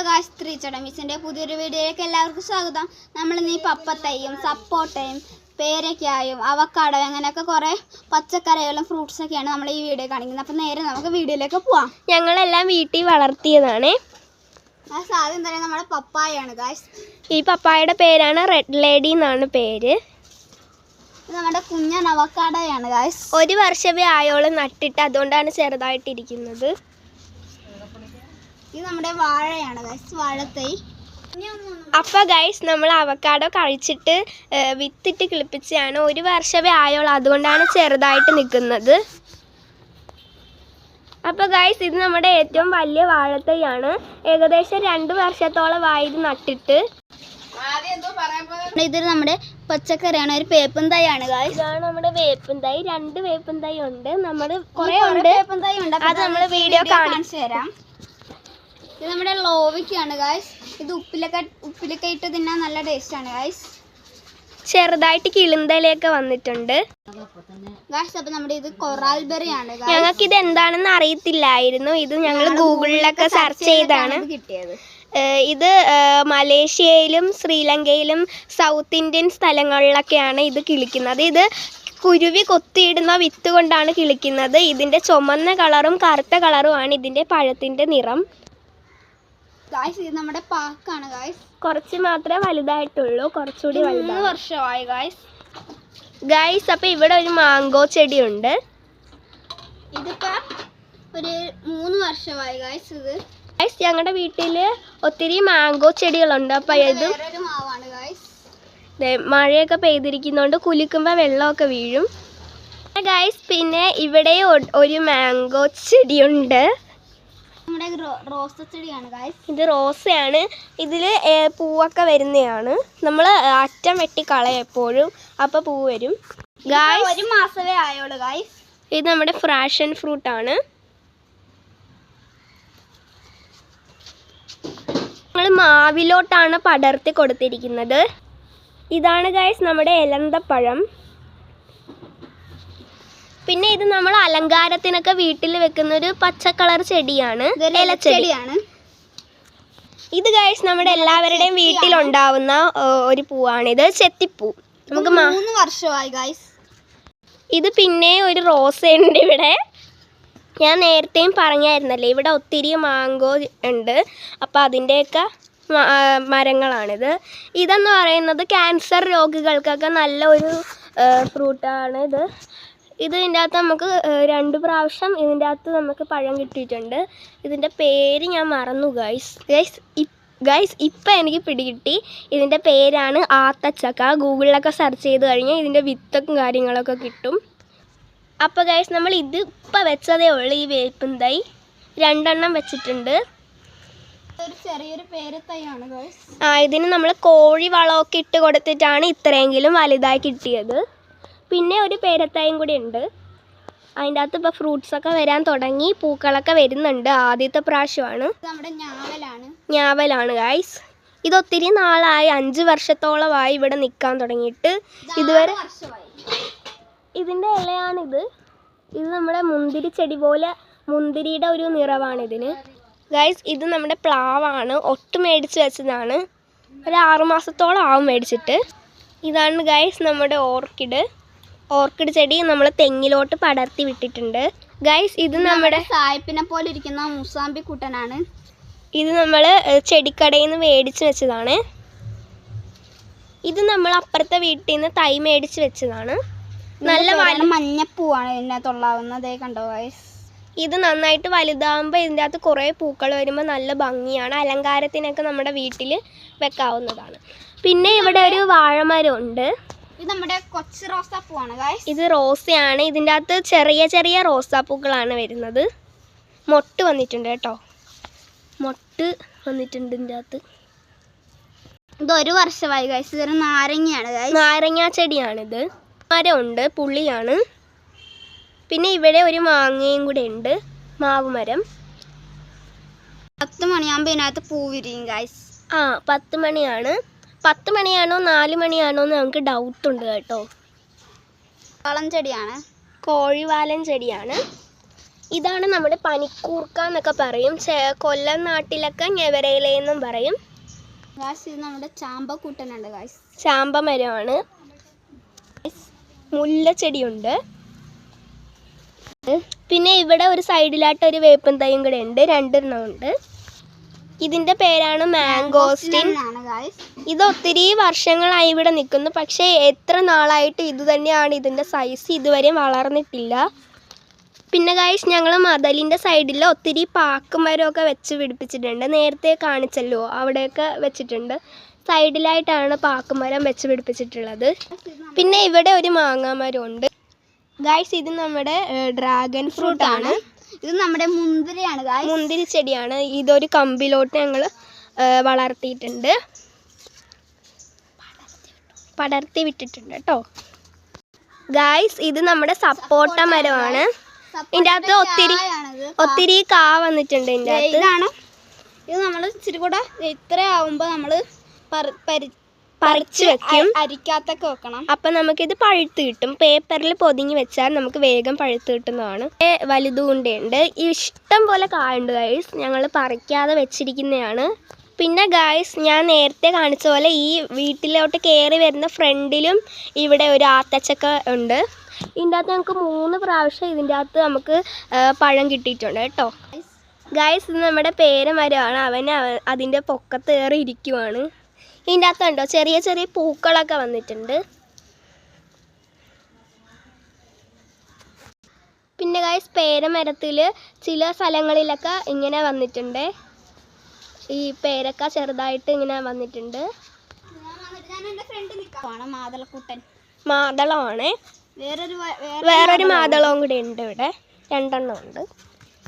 Guys, ത്രീച്ചടമിസിൻ്റെ പുതിയൊരു വീഡിയോയിലേക്ക് എല്ലാവർക്കും സ്വാഗതം. നമ്മളിന്ന് ഈ പപ്പത്തൈയും സപ്പോട്ടയും പേരയ്ക്കായും അവക്കാടോയും അങ്ങനെയൊക്കെ കുറേ പച്ചക്കറികളും ഫ്രൂട്ട്സൊക്കെയാണ് നമ്മൾ ഈ വീഡിയോ കാണിക്കുന്നത്. അപ്പം നേരെ നമുക്ക് വീഡിയോയിലേക്ക് പോവാം. ഞങ്ങളെല്ലാം വീട്ടിൽ വളർത്തിയതാണ്. ഗായ്സ്, ആദ്യം തന്നെ നമ്മുടെ പപ്പായാണ് ഗായ്സ്. ഈ പപ്പായയുടെ പേരാണ് റെഡ് ലേഡി എന്നാണ് പേര്. ഇത് നമ്മുടെ കുഞ്ഞൻ അവക്കാടോയാണ് ഗായ്സ്. 1 വർഷമേ ആയോളം നട്ടിട്ട്, അതുകൊണ്ടാണ് ചെറുതായിട്ടിരിക്കുന്നത്. ഇത് നമ്മുടെ വാഴയാണ് ഗൈസ്, വാഴത്തൈ. അപ്പോൾ ഗൈസ്, നമ്മൾ അവക്കാഡോ കഴിച്ചിട്ട് വിത്തിട്ട് കിളിപ്പിച്ചാണ്. 1 വർഷമേ ആയോളം, അതുകൊണ്ടാണ് ചെറുതായിട്ട് നിൽക്കുന്നത്. അപ്പോൾ ഗൈസ്, ഇത് നമ്മുടെ ഏറ്റവും വലിയ വാഴത്തൈയാണ്. ഏകദേശം 2 വർഷത്തോളമായി ഇത് നട്ടിട്ട്. ഇത് നമ്മുടെ പച്ചക്കറിയാണ്, ഒരു വേപ്പൻ തൈയാണ് ഗൈസ്. ഇതാണ് നമ്മുടെ വേപ്പൻ തൈ. 2 വേപ്പൻ തൈ ഉണ്ട്. നമ്മൾ കുറേ ഉണ്ട്, വേപ്പൻ തൈ ഉണ്ട്. അത് നമ്മൾ വീഡിയോ കാണിച്ചു തരാം. ഇത് നമ്മുടെ ലോവിക്കാണ് ഗായ്സ്. ഇത് ഉപ്പിലൊക്കെ ഇട്ട് തിന്നാൻ നല്ല ടേസ്റ്റാണ് ഗായ്സ്. ചെറുതായിട്ട് കിളിന്തലയൊക്കെ വന്നിട്ടുണ്ട് ഗായ്സ്. അപ്പോൾ നമ്മുടെ ഇത് കൊറാൽബെറി ആണ്. ഞങ്ങൾക്ക് ഇത് എന്താണെന്ന് അറിയത്തില്ലായിരുന്നു. ഇത് ഞങ്ങൾ ഗൂഗിളിലൊക്കെ സെർച്ച് ചെയ്താണ് കിട്ടിയത്. ഇത് മലേഷ്യയിലും ശ്രീലങ്കയിലും സൗത്ത് ഇന്ത്യൻ സ്ഥലങ്ങളിലൊക്കെയാണ് ഇത് കിളിക്കുന്നത്. ഇത് കുരുവി കൊത്തിയിടുന്ന വിത്ത് കൊണ്ടാണ് കിളിക്കുന്നത്. ഇതിൻ്റെ ചുമന്ന കളറും കറുത്ത കളറുമാണ് ഇതിൻ്റെ പഴത്തിൻ്റെ നിറം. ഗായ്സ്, ഇത് നമ്മുടെ പാക്കാണ് ഗായ്സ്. കുറച്ച് മാത്രമേ വലുതായിട്ടുള്ളൂ, കുറച്ചുകൂടി 3 വർഷമായി ഗായ്സ്. ഗായ്സ്, അപ്പോൾ ഇവിടെ ഒരു മാങ്കോ ചെടിയുണ്ട്. ഇതിപ്പോൾ ഒരു 3 വർഷമായി ഗായ്സ്. ഇത് ഗായ്സ്, ഞങ്ങളുടെ വീട്ടിൽ ഒത്തിരി മാങ്കോ ചെടികളുണ്ട്. അപ്പോൾ ഇത് വേറൊരു മാവാണ് ഗായ്സ്. മഴയൊക്കെ പെയ്തിരിക്കുന്നതുകൊണ്ട് കുലുക്കുമ്പോൾ വെള്ളമൊക്കെ വീഴും ഗായ്സ്. പിന്നെ ഇവിടെ ഒരു മാങ്കോ ചെടിയുണ്ട്. നമ്മുടെ റോസ ചെടിയാണ് ഗായ്സ്. ഇത് റോസയാണ്. ഇതിൽ പൂവൊക്കെ വരുന്നതാണ്. നമ്മൾ അറ്റം വെട്ടി കളയും എപ്പോഴും, അപ്പോൾ പൂ വരും ഗായ്സ്. 1 മാസമേ ആയോളൂ ഗായ്സ്. ഇത് നമ്മുടെ ഫ്രാഷൻ ഫ്രൂട്ടാണ്. നമ്മൾ മാവിലോട്ടാണ് പടർത്തി കൊടുത്തിരിക്കുന്നത്. ഇതാണ് ഗായ്സ് നമ്മുടെ എലന്തപ്പഴം. പിന്നെ ഇത് നമ്മൾ അലങ്കാരത്തിനൊക്കെ വീട്ടിൽ വെക്കുന്ന ഒരു പച്ച കളർ ചെടിയാണ്, ഇലച്ചെടിയാണ്. ഇത് ഗായ്സ് നമ്മുടെ എല്ലാവരുടെയും വീട്ടിലുണ്ടാവുന്ന ഒരു പൂവാണിത്, ചെത്തിപ്പൂ. നമുക്ക് 3 വർഷമായി ഗായ്സ്. ഇത് പിന്നെ ഒരു റോസയുണ്ട് ഇവിടെ. ഞാൻ നേരത്തെയും പറഞ്ഞായിരുന്നല്ലേ, ഇവിടെ ഒത്തിരി മാങ്കോ ഉണ്ട്. അപ്പോൾ അതിൻ്റെയൊക്കെ മരങ്ങളാണിത്. ഇതെന്ന് പറയുന്നത് ക്യാൻസർ രോഗികൾക്കൊക്കെ നല്ല ഒരു ഫ്രൂട്ടാണ് ഇത്. ഇതിൻ്റെ അകത്ത് നമുക്ക് 2 പ്രാവശ്യം ഇതിൻ്റെ അകത്ത് നമുക്ക് പഴം കിട്ടിയിട്ടുണ്ട്. ഇതിൻ്റെ പേര് ഞാൻ മറന്നു ഗൈസ്. ഇപ്പം എനിക്ക് പിടികിട്ടി. ഇതിൻ്റെ പേരാണ് ആത്തച്ചക്ക. ഗൂഗിളിലൊക്കെ സെർച്ച് ചെയ്ത് കഴിഞ്ഞാൽ ഇതിൻ്റെ വിത്തും കാര്യങ്ങളൊക്കെ കിട്ടും. അപ്പോൾ ഗൈസ്, നമ്മൾ ഇത് ഇപ്പം വെച്ചതേ ഉള്ളൂ. ഈ വേപ്പൻ തൈ 2 എണ്ണം വെച്ചിട്ടുണ്ട്. ഒരു ചെറിയൊരു പേരത്തൈയാണ് ഗൈസ്. ഇതിന് നമ്മൾ കോഴി വളമൊക്കെ ഇട്ട് കൊടുത്തിട്ടാണ് ഇത്രയെങ്കിലും വലുതായി കിട്ടിയത്. പിന്നെ ഒരു പേരത്തൈയും കൂടി ഉണ്ട്. അതിൻ്റെ അകത്ത് ഇപ്പോൾ ഫ്രൂട്ട്സൊക്കെ വരാൻ തുടങ്ങി, പൂക്കളൊക്കെ വരുന്നുണ്ട്. ആദ്യത്തെ പ്രാവശ്യമാണ്. നമ്മുടെ ഞാവലാണ് ഗായ്സ്. ഇതൊത്തിരി നാളായി, 5 വർഷത്തോളമായി ഇവിടെ നിൽക്കാൻ തുടങ്ങിയിട്ട്. ഇതുവരെ ഇതിൻ്റെ ഇലയാണിത്. ഇത് നമ്മുടെ മുന്തിരി ചെടി പോലെ, മുന്തിരിയുടെ ഒരു നിറവാണിതിന് ഗായ്സ്. ഇത് നമ്മുടെ പ്ലാവാണ്, ഒട്ട് മേടിച്ച് വെച്ചതാണ്. ഒരു 6 മാസത്തോളം ആവും മേടിച്ചിട്ട്. ഇതാണ് ഗായ്സ് നമ്മുടെ ഓർക്കിഡ് ചെടി. നമ്മൾ തെങ്ങിലോട്ട് പടർത്തി വിട്ടിട്ടുണ്ട് ഗൈസ്. ഇത് നമ്മുടെ സായിപ്പിനെ പോലെ ഇരിക്കുന്ന മുസാമ്പി കുട്ടനാണ്. ഇത് നമ്മൾ ചെടിക്കടയിൽ നിന്ന് മേടിച്ച് വെച്ചതാണ്. ഇത് നമ്മൾ അപ്പുറത്തെ വീട്ടിൽ നിന്ന് തൈ മേടിച്ച് വെച്ചതാണ്. നല്ല മഞ്ഞപ്പൂവാണ് ഇതിനകത്തുള്ളാവുന്നത്, കണ്ടോ ഗൈസ്. ഇത് നന്നായിട്ട് വലുതാകുമ്പോൾ ഇതിൻ്റെ അകത്ത് കുറേ പൂക്കൾ വരുമ്പോൾ നല്ല ഭംഗിയാണ്. അലങ്കാരത്തിനൊക്കെ നമ്മുടെ വീട്ടിൽ വെക്കാവുന്നതാണ്. പിന്നെ ഇവിടെ ഒരു വാഴമരം ഉണ്ട്. ഇത് നമ്മുടെ കൊച്ചു റോസാപ്പൂവാണ് ഗായ്സ്. ഇത് റോസയാണ്. ഇതിൻ്റെ അകത്ത് ചെറിയ ചെറിയ റോസാപ്പൂക്കളാണ് വരുന്നത്. മൊട്ട് വന്നിട്ടുണ്ട് കേട്ടോ, മൊട്ട് വന്നിട്ടുണ്ട് ഇതിൻ്റെ അകത്ത്. ഇത് 1 വർഷമായി ഗായ്സ്. ഇതൊരു നാരങ്ങയാണ് ഗായ്സ്. നാരങ്ങ ചെടിയാണിത്. മരമുണ്ട്, പുള്ളിയാണ്. പിന്നെ ഇവിടെ ഒരു മാങ്ങയും കൂടെ ഉണ്ട്, മാവ് മരം. 10 മണിയാകുമ്പോൾ ഇതിനകത്ത് പൂ വിരിയും ഗായ്സ്. 10 മണിയാണ്. 10 മണിയാണോ 4 മണിയാണോ എന്ന് നമുക്ക് ഡൗട്ടുണ്ട് കേട്ടോ. വളം ചെടിയാണ്, കോഴിവാലൻ ചെടിയാണ്. ഇതാണ് നമ്മുടെ പനിക്കൂർക്ക എന്നൊക്കെ പറയും. കൊല്ലം നാട്ടിലൊക്കെ ഞെവരയില എന്നും പറയും. ഗായ്സ് ഇത് നമ്മുടെ ചാമ്പക്കൂട്ടനുണ്ട് ഗായ്സ്. ചാമ്പ മരമാണ്. മുല്ലച്ചെടിയുണ്ട്. പിന്നെ ഇവിടെ ഒരു സൈഡിലായിട്ട് ഒരു വേപ്പൻ തൈയും കൂടെ ഉണ്ട്. 2 എണ്ണം ഉണ്ട്. ഇതിൻ്റെ പേരാണ് മാംഗോസ്റ്റിൻ. ഇത് ഒത്തിരി വർഷങ്ങളായി ഇവിടെ നിൽക്കുന്നു. പക്ഷേ എത്ര നാളായിട്ട് ഇത് തന്നെയാണ് ഇതിൻ്റെ സൈസ്. ഇതുവരെ വളർന്നിട്ടില്ല. പിന്നെ ഗൈസ് ഞങ്ങൾ മതിലിൻ്റെ സൈഡിൽ ഒത്തിരി പാക്കുമരമൊക്കെ വെച്ച് പിടിപ്പിച്ചിട്ടുണ്ട്. നേരത്തെ കാണിച്ചല്ലോ, അവിടെയൊക്കെ വെച്ചിട്ടുണ്ട്. സൈഡിലായിട്ടാണ് പാക്കുമരം വെച്ച് പിടിപ്പിച്ചിട്ടുള്ളത്. പിന്നെ ഇവിടെ ഒരു മാങ്ങാമരമുണ്ട്. ഗൈസ് ഇത് നമ്മുടെ ഡ്രാഗൺ ഫ്രൂട്ട് ആണ്. ഇത് നമ്മുടെ മുന്തിരിയാണ് ഗായ്സ്. മുന്തിരി ചെടിയാണ്. ഇതൊരു കമ്പിലോട്ട് ഞങ്ങൾ വളർത്തിയിട്ടുണ്ട്, പടർത്തി വിട്ടിട്ടുണ്ട് കേട്ടോ. ഗായ്സ് ഇത് നമ്മുടെ സപ്പോട്ട മരമാണ്. ഇതിൻ്റെ അകത്ത് ഒത്തിരി കാ വന്നിട്ടുണ്ട്. ഇതിൻ്റെ അകത്ത് ഇത് നമ്മൾ ഇച്ചിരി കൂടെ ഇത്രയാവുമ്പോൾ നമ്മൾ പറിച്ച് വെക്കും. അരിക്കാത്തൊക്കെ വെക്കണം. അപ്പം നമുക്കിത് പഴുത്ത് കിട്ടും. പേപ്പറിൽ പൊതിഞ്ഞ് വെച്ചാൽ നമുക്ക് വേഗം പഴുത്ത് കിട്ടുന്നതാണ്. വലുതുകൊണ്ടുണ്ട്. ഇഷ്ടം പോലെ കായുണ്ട് ഗൈസ്. ഞങ്ങൾ പറിക്കാതെ വെച്ചിരിക്കുന്നതാണ്. പിന്നെ ഗൈസ് ഞാൻ നേരത്തെ കാണിച്ച പോലെ ഈ വീട്ടിലോട്ട് കയറി വരുന്ന ഫ്രണ്ടിലും ഇവിടെ ഒരു ആത്തച്ചക്ക ഉണ്ട്. ഇതിൻ്റെ അകത്ത് ഞങ്ങൾക്ക് 3 പ്രാവശ്യം ഇതിൻ്റെ അകത്ത് നമുക്ക് പഴം കിട്ടിയിട്ടുണ്ട് കേട്ടോ. ഗൈസ് ഇത് നമ്മുടെ പേരമരമാണ്. അവന് അതിൻ്റെ പൊക്കത്ത് കയറി ഇരിക്കുവാണ്. ഇതിൻ്റെ അകത്ത് ഉണ്ടോ ചെറിയ ചെറിയ പൂക്കളൊക്കെ വന്നിട്ടുണ്ട്. പിന്നെ ഗൈസ് പേരമരത്തിൽ ചില സ്ഥലങ്ങളിലൊക്കെ ഇങ്ങനെ വന്നിട്ടുണ്ട്. ഈ പേരക്ക ചെറുതായിട്ട് ഇങ്ങനെ വന്നിട്ടുണ്ട്. മാതളമാണ്. വേറൊരു മാതളവും കൂടി ഉണ്ട് ഇവിടെ. 2 എണ്ണം ഉണ്ട്.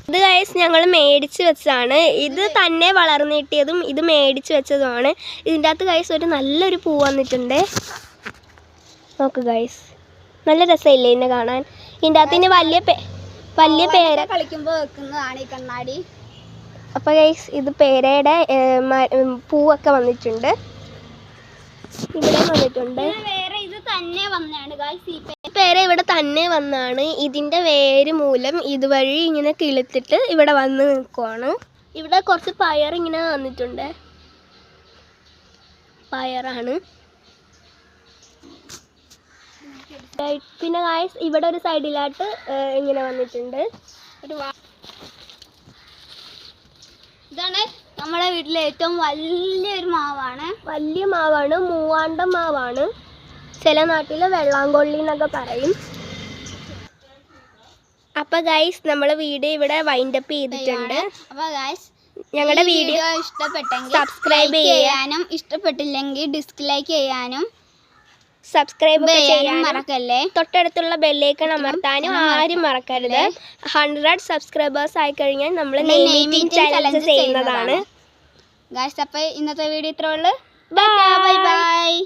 ഇത് ഗൈസ് ഞങ്ങൾ മേടിച്ച് വെച്ചതാണ്. ഇത് തന്നെ വളർന്നു കിട്ടിയതും ഇത് മേടിച്ച് വെച്ചതുമാണ്. ഇതിൻ്റെ അകത്ത് ഗൈസ് ഒരു നല്ലൊരു പൂ വന്നിട്ടുണ്ട്. നോക്ക് ഗൈസ്, നല്ല രസമില്ലേ ഇന്നെ കാണാൻ. ഇതിൻ്റെ അകത്ത് ഇനി വലിയ പേര കളിക്കുമ്പോൾ വെക്കുന്നതാണ് ഈ കണ്ണാടി. അപ്പോൾ ഗൈസ് ഇത് പേരയുടെ പൂവൊക്കെ വന്നിട്ടുണ്ട്. ഇവിടെ വന്നിട്ടുണ്ട്. ഇത് തന്നെ വന്നതാണ് ഗൈസ്. ഈ പേര ഇവിടെ തന്നെ വന്നാണ്. ഇതിൻ്റെ വേര് മൂലം ഇതുവഴി ഇങ്ങനെ കിളുത്തിട്ട് ഇവിടെ വന്ന് നിൽക്കുവാണ്. ഇവിടെ കുറച്ച് പയർ ഇങ്ങനെ വന്നിട്ടുണ്ട്. പയറാണ്. പിന്നെ ഗൈസ് ഇവിടെ ഒരു സൈഡിലായിട്ട് ഇങ്ങനെ വന്നിട്ടുണ്ട്. ഇതാണ് നമ്മുടെ വീട്ടിലെ ഏറ്റവും വലിയൊരു മാവാണ്. വലിയ മാവാണ്. മൂവാണ്ടൻ മാവാണ്. ചില നാട്ടിൽ വെള്ളാങ്കൊള്ളി എന്നൊക്കെ പറയും. അപ്പോൾ ഗൈസ് നമ്മൾ വീഡിയോ ഇവിടെ വൈൻഡപ്പ് ചെയ്തിട്ടുണ്ട്. അപ്പോൾ ഗൈസ് ഞങ്ങളുടെ വീഡിയോ ഇഷ്ടപ്പെട്ടെങ്കിൽ സബ്സ്ക്രൈബ് ചെയ്യാനും ഇഷ്ടപ്പെട്ടില്ലെങ്കിൽ ഡിസ്ലൈക്ക് ചെയ്യാനും സബ്സ്ക്രൈബ് ചെയ്യാനും മറക്കല്ലേ. തൊട്ടടുത്തുള്ള ബെല്ലൈക്കൺ അമർത്താനും ആരും മറക്കരുത്. 100 സബ്സ്ക്രൈബേഴ്സ് ആയി കഴിഞ്ഞാൽ നമ്മൾ നെയിമിംഗ് ചലഞ്ച് ചെയ്യുന്നതാണ്. ഗൈസ് അപ്പോൾ ഇന്നത്തെ വീഡിയോ ഇത്രേ ഉള്ളൂ. Bye bye.